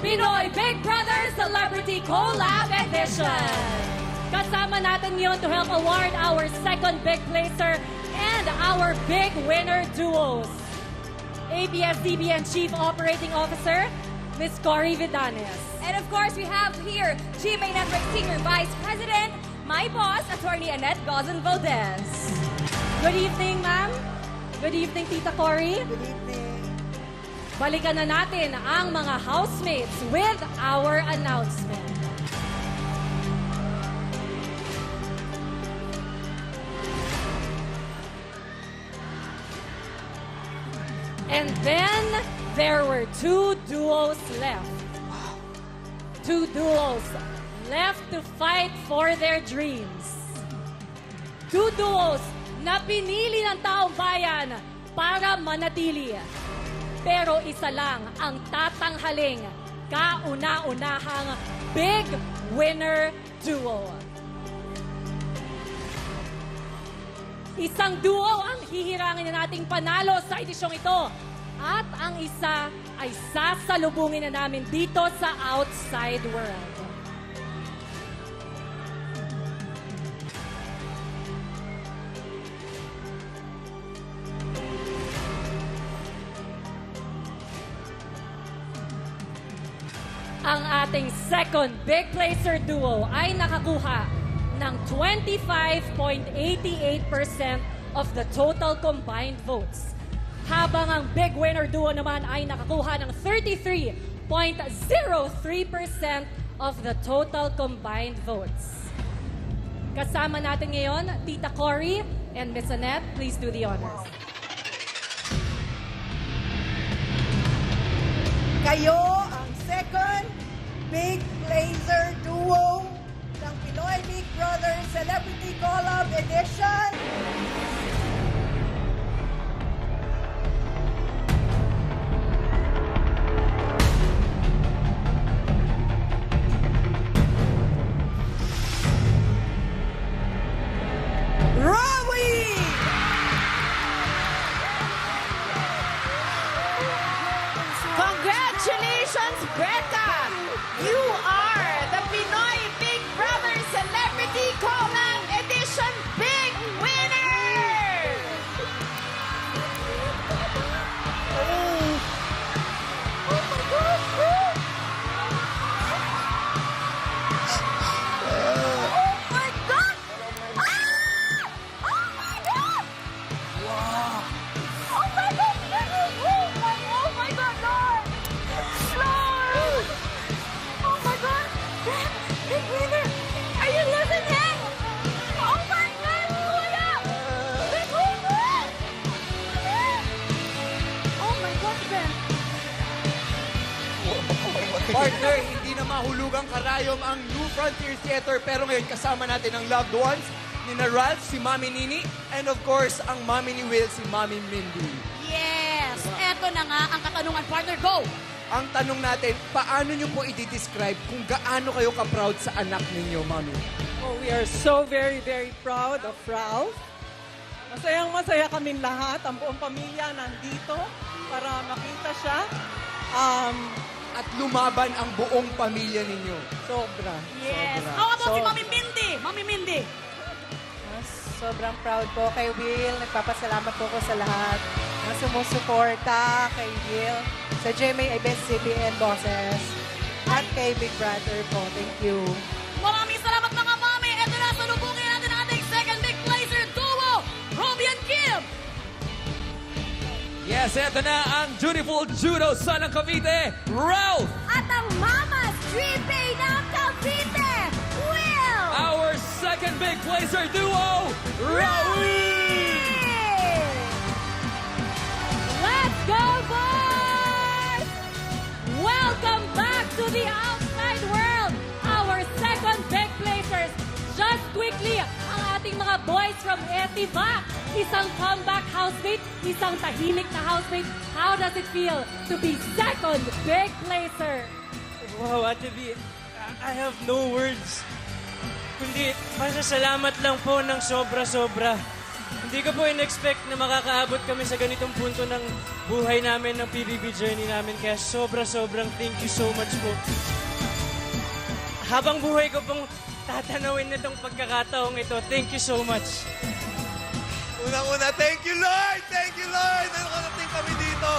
Pinoy Big Brother Celebrity Collab Edition. Kasama natin ngayon to help award our second big placer and our big winner duos. ABS-CBN Chief Operating Officer, Ms. Cory Vidanes. And of course, we have here GMA Network Senior Vice President, my boss, Attorney Annette Gozon Valdez. Good evening, ma'am. Good evening, Tita Cory. Good evening. Balikan na natin ang mga housemates with our announcement. And then, there were two duos left. Two duos left to fight for their dreams. Two duos na pinili ng taong bayan para manatili. Pero isa lang ang tatanghaling kauna-unahang big winner duo. Isang duo ang hihirangin na nating panalo sa edisyong ito. At ang isa ay sasalubungin na namin dito sa outside world. Ang ating second big placer duo ay nakakuha ng 25.88% of the total combined votes. Habang ang big winner duo naman ay nakakuha ng 33.03% of the total combined votes. Kasama natin ngayon, Tita Cory and Miss Annette. Please do the honors. Kayo ang second big placer duo ng Pinoy Big Brother Celebrity Collab Edition. Rawi! Congratulations, Becca! You are the Pinoy Big Brother Celebrity Collab Edition Big Winner! Oh my God! Ah! Oh my God! Wow! Oh my God! Oh my God, Lord! Lord! Oh my God! Big winner! Are you listening? Oh my God, Kuya! Big winner! Oh my God, Ben! Partner, hindi na mahulugang karayom ang New Frontier Theater pero ngayon kasama natin ang loved ones ni na Ralph, si Mami Nini, and of course, ang Mami ni Will, si Mami Mindy. Yes! Eto na nga ang katanungan, partner. Go! Ang tanong natin, paano nyo po i-describe kung gaano kayo ka-proud sa anak ninyo, Mami? Oh, we are so very, very proud of Ralph. Masayang-masaya kaming lahat. Ang buong pamilya nandito para makita siya. At lumaban ang buong pamilya ninyo. Sobra. Yes! Sobra. How about si So- Mami Mindy? Mami Mindy! Sobrang proud po kay Will. Nagpapasalamat po ko sa lahat na sumusuporta kay Will, sa GMA ABS-CBN bosses, at kay Big Brother po. Thank you. Maraming salamat mga mami! Ito na, salubungin natin ang ating second big placer duo, Robbie and Kim! Yes, eto na ang beautiful judo son ng Cavite, Ralph! At ang Mama's Dream Bay ng Cavite, Will! Our second big placer duo, Rawi! Let's go, boys! Welcome back to the outside world, our second big placers. Just quickly, ang ating mga boys from Etivac. Isang comeback housemate, isang tahimik na housemate. How does it feel to be second big placer? Wow, Ate B, I have no words. Kundi, masasalamat lang po ng sobra-sobra Hindi ko po in-expect na makakaabot kami sa ganitong punto ng buhay namin, ng PBB journey namin. Kaya sobrang thank you so much po. Habang buhay ko pong tatanawin nitong pagkakataong ito, thank you so much. Unang-una, thank you, Lord! Thank you, Lord! Nakarating kami dito.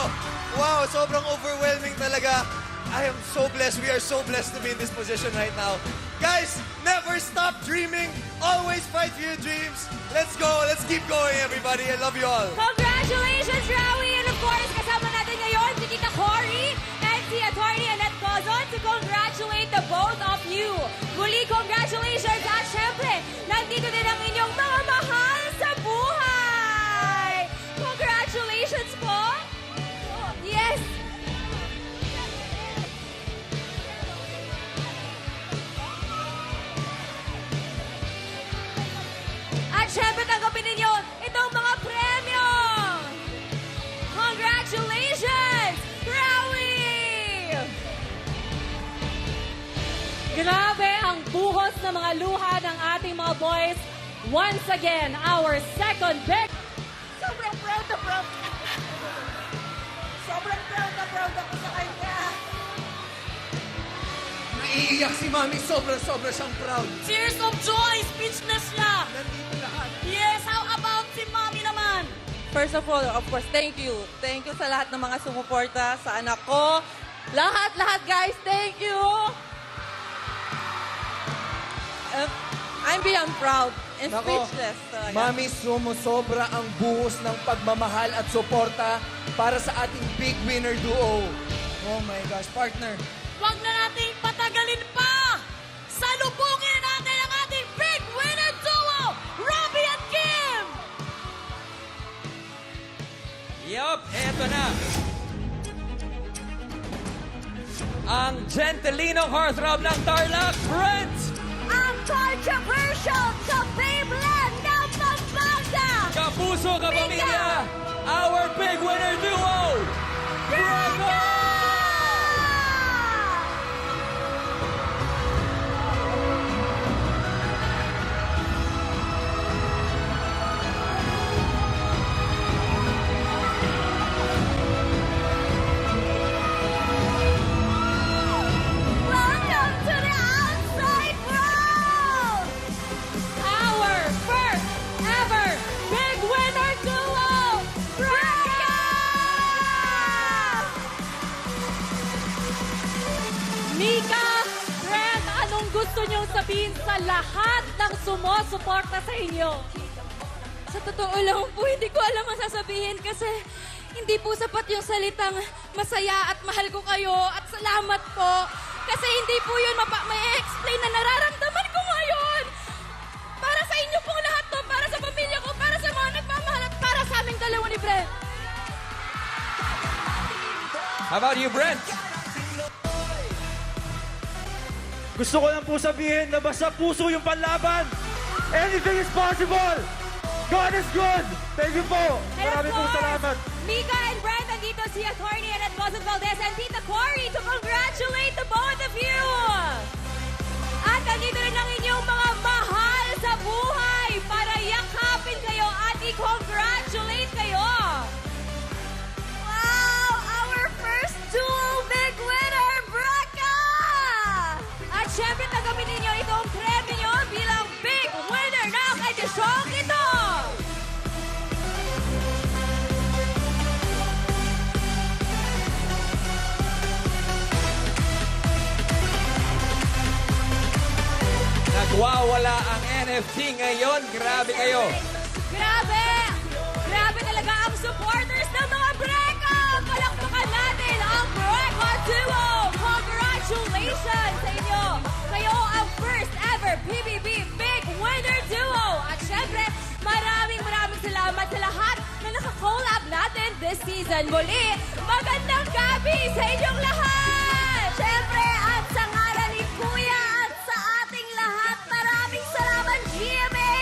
Wow, sobrang overwhelming talaga. I am so blessed. We are so blessed to be in this position right now. Guys, never stop dreaming. Always fight for your dreams. Let's go. Let's keep going, everybody. I love you all. Congratulations, Rawi! And of course, kasama natin ngayon si Tita Cory and si Attorney Annette Cozon to congratulate the both of you. Muli, congratulations! At syempre, nandito din ang inyong mga mahal sa buhay! Congratulations po! Yes! At syempre, tanggapin ninyo itong mga premyo! Congratulations, Rawi! Grabe ang buhos ng mga luha ng ating mga boys. Once again, our second big... Sobrang proud na proud. Sobrang proud na proud ako sa kanya. Naiiyak si Mami. Sobra siyang proud. Tears of joy, speechless siya. Nandito lahat. Yes, how about si Mami naman? First of all, of course, thank you. Thank you sa lahat ng mga sumuporta sa anak ko. Lahat, guys, thank you. I'm beyond proud and Nako, speechless. talaga. Mami, sumusobra ang buhos ng pagmamahal at suporta para sa ating big winner duo. Oh my gosh, partner. Huwag na nating patagalin pa! Salubungin natin ang ating big winner duo, Robbie at Kim! Yup, eto na. Ang gentilino heartthrob ng Tarlac, Brent! Ang controversial Kabablan ng Pampanga! Kapuso, kapamilya, our big winner duo, Draco! Welcome to the outside world! Our first ever big winner duo, Draco! Mika, Brent, anong gusto niyong sabihin sa lahat ng sumusuporta sa inyo? Sa totoo lang po, hindi ko alam ang sasabihin kasi hindi po sapat yung salitang masaya at mahal ko kayo at salamat po. Kasi hindi po yun may explain na nararamdaman ko ngayon. Para sa inyo pong lahat to, para sa pamilya ko, para sa mga nagmamahal at para sa aming dalawa ni Brent. How about you, Brent? Gusto ko lang po sabihin na basta puso yung panlaban. Anything is possible. God is good. Thank you po. And Marami of pong course, salamat. Mika and Brent, nandito si Attorney Annette Cozon Valdez and Tita Cory to congratulate the both of you! At nandito rin ang inyong mga mahal sa buhay para yakapin kayo at i-congratulate kayo! Wow! Our first dual big winner, Braca! At syempre, tanggapin ninyo itong premyo nyo bilang big winner ng edisyong ito! Nagwawala ang NFT ngayon. Grabe kayo. Grabe! Grabe talaga ang supporters ng mga Breca! Palakpakan natin ang Breca Duo! Congratulations sa inyo! Kayo ang first ever PBB Big Winner Duo! At syempre, maraming salamat sa lahat na nakakollab natin this season. Muli, magandang gabi sa inyong lahat! Syempre, at sa ngalan ni Kuya at sa ating lahat, maraming salamat GMA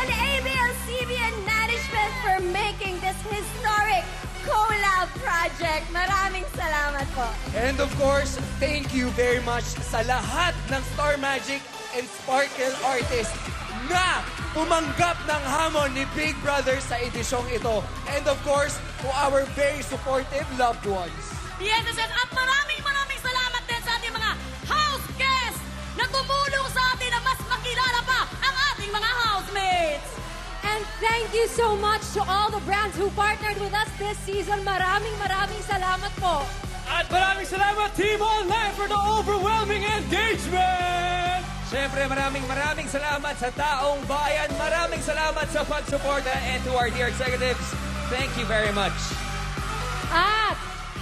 and ABS-CBN Management for making this historic collab project. Maraming salamat po. And of course, thank you very much sa lahat ng Star Magic and Sparkle artists na tumanggap ng hamon ni Big Brother sa edisyong ito. And of course, to our very supportive loved ones. Yes, yes, yes. At maraming salamat din sa ating mga house guests na tumulong sa atin na mas makilala pa ang ating mga housemates. And thank you so much to all the brands who partnered with us this season. Maraming salamat po. At maraming salamat, Team Online, for the overwhelming engagement! Siyempre, maraming salamat sa taong bayan. Maraming salamat sa pagsuporta. And to our dear executives, thank you very much. At